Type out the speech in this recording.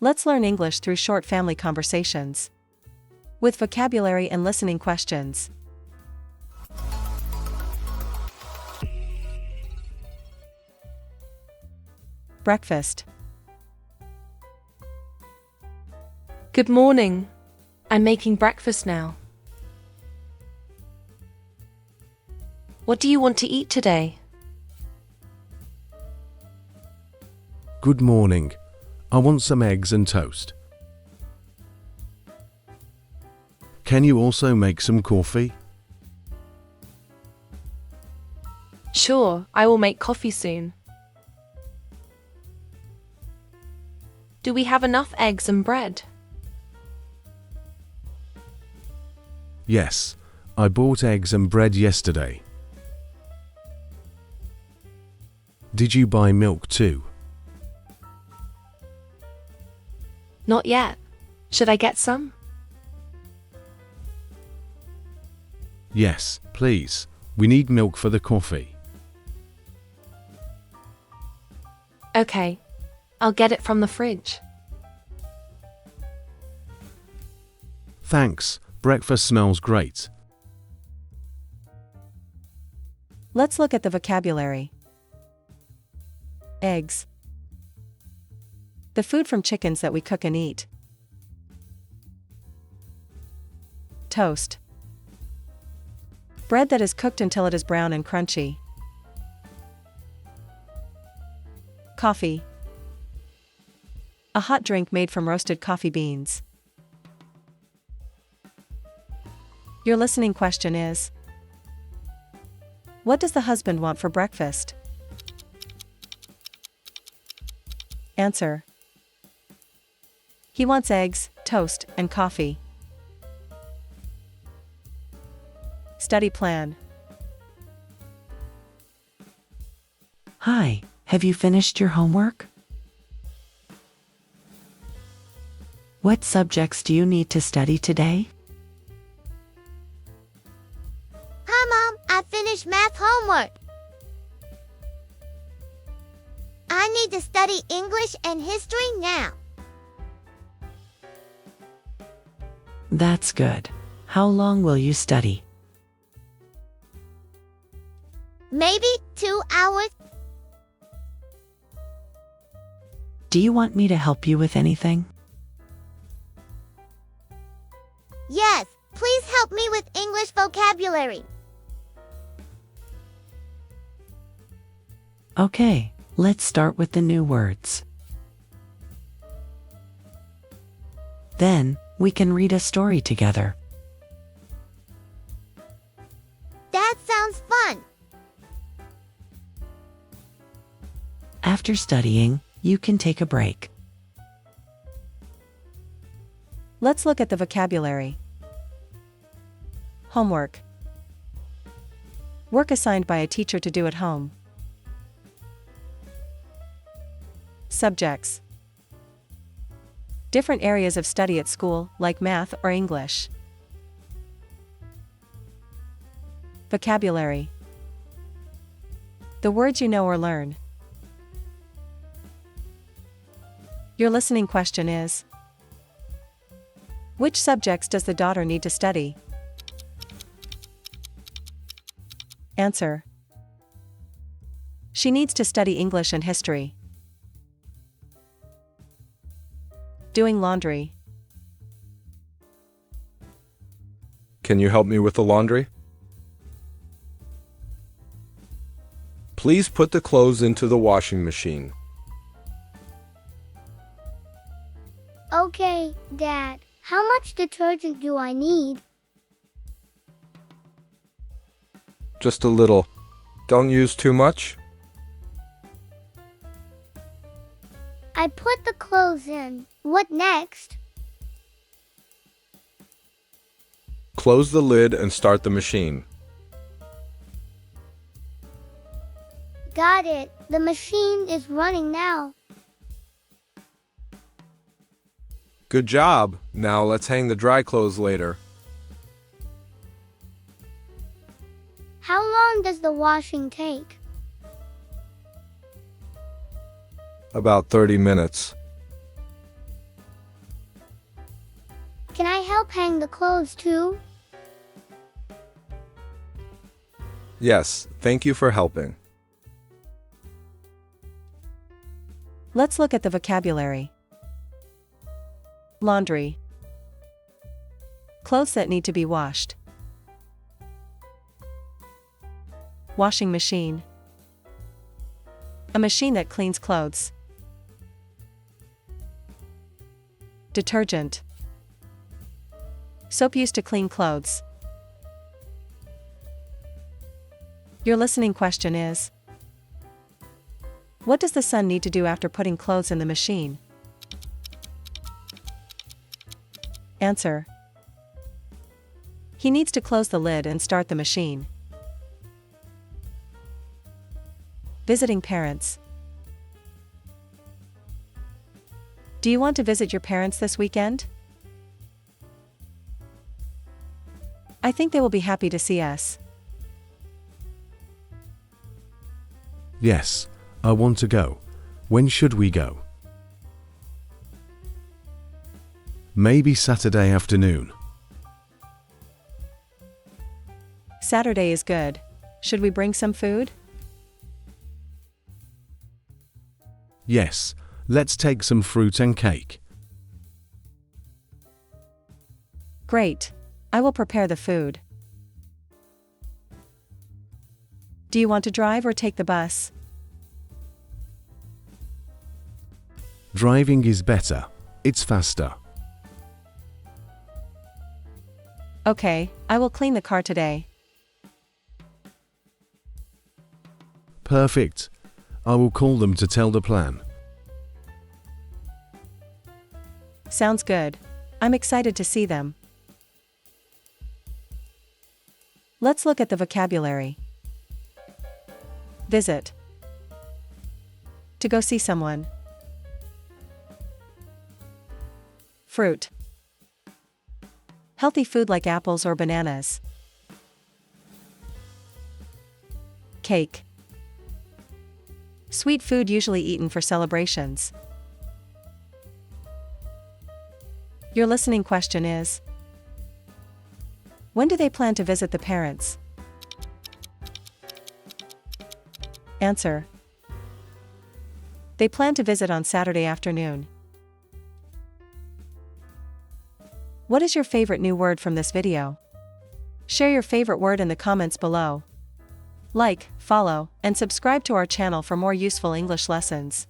Let's learn English through short family conversations with vocabulary and listening questions. Breakfast. Good morning. I'm making breakfast now. What do you want to eat today? Good morning. I want some eggs and toast. Can you also make some coffee? Sure, I will make coffee soon. Do we have enough eggs and bread? Yes, I bought eggs and bread yesterday. Did you buy milk too? Not yet. Should I get some? Yes, please. We need milk for the coffee. Okay, I'll get it from the fridge. Thanks, breakfast smells great. Let's look at the vocabulary. Eggs. The food from chickens that we cook and eat. Toast. Bread that is cooked until it is brown and crunchy. Coffee. A hot drink made from roasted coffee beans. Your listening question is: what does the husband want for breakfast? Answer: he wants eggs, toast, and coffee. Study plan. Hi, have you finished your homework? What subjects do you need to study today? Hi, Mom. I finished math homework. I need to study English and history now. That's good. How long will you study? Maybe 2 hours. Do you want me to help you with anything? Yes, please help me with English vocabulary. Okay, let's start with the new words. Then, we can read a story together. That sounds fun. After studying, you can take a break. Let's look at the vocabulary. Homework. Work assigned by a teacher to do at home. Subjects. Different areas of study at school, like math or English. Vocabulary. The words you know or learn. Your listening question is: which subjects does the daughter need to study? Answer: she needs to study English and history. Doing laundry. Can you help me with the laundry? Please put the clothes into the washing machine. Okay, Dad. How much detergent do I need? Just a little. Don't use too much. I put the clothes in. What next? Close the lid and start the machine. Got it. The machine is running now. Good job. Now let's hang the dry clothes later. How long does the washing take? About 30 minutes. help hang the clothes too? Yes, thank you for helping. Let's look at the vocabulary. Laundry. Clothes that need to be washed. Washing machine. A machine that cleans clothes. Detergent. Soap used to clean clothes. Your listening question is: what does the son need to do after putting clothes in the machine? Answer: he needs to close the lid and start the machine. Visiting parents. Do you want to visit your parents this weekend? I think they will be happy to see us. Yes, I want to go. When should we go? Maybe Saturday afternoon. Saturday is good. Should we bring some food? Yes, let's take some fruit and cake. Great. I will prepare the food. Do you want to drive or take the bus? Driving is better. It's faster. Okay, I will clean the car today. Perfect. I will call them to tell the plan. Sounds good. I'm excited to see them. Let's look at the vocabulary. Visit. To go see someone. Fruit. Healthy food like apples or bananas. Cake. Sweet food usually eaten for celebrations. Your listening question is: when do they plan to visit the parents? Answer: they plan to visit on Saturday afternoon. What is your favorite new word from this video? Share your favorite word in the comments below. Like, follow, and subscribe to our channel for more useful English lessons.